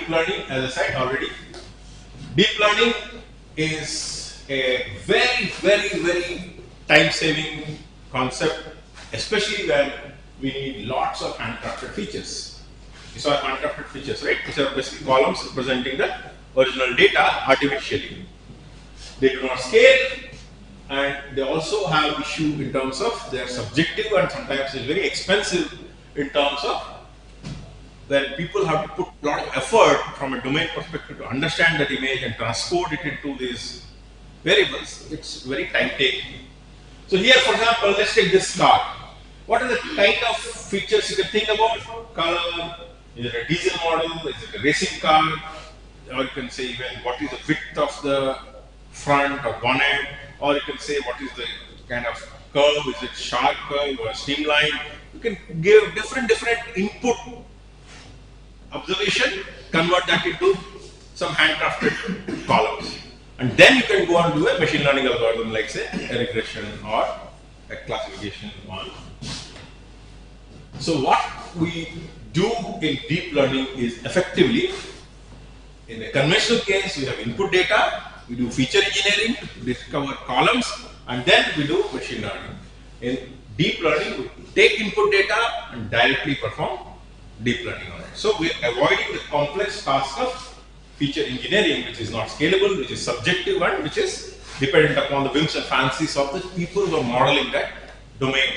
deep learning, as I said already, deep learning is a very time-saving concept, especially when we need lots of handcrafted features. You saw handcrafted features, right? Which are basically columns representing the original data artificially. They do not scale, and they also have issue in terms of their subjective, and sometimes it's very expensive in terms of when people have to put a lot of effort from a domain perspective to understand that image and transport it into these variables. It's very time taking. So here, for example, let's take this car. What are the kind of features you can think about? Color, is it a diesel model, is it a racing car, or you can say even what is the width of the front or bonnet, or you can say what is the kind of curve, is it sharp curve or streamline. You can give different input observation, convert that into some handcrafted columns. And then you can go on to a machine learning algorithm like say a regression or a classification one. So what we do in deep learning is effectively, in a conventional case, we have input data, we do feature engineering to discover columns, and then we do machine learning. In deep learning, we take input data and directly perform deep learning on it. So we are avoiding the complex task of feature engineering, which is not scalable, which is subjective, and which is dependent upon the whims and fancies of the people who are modeling that domain.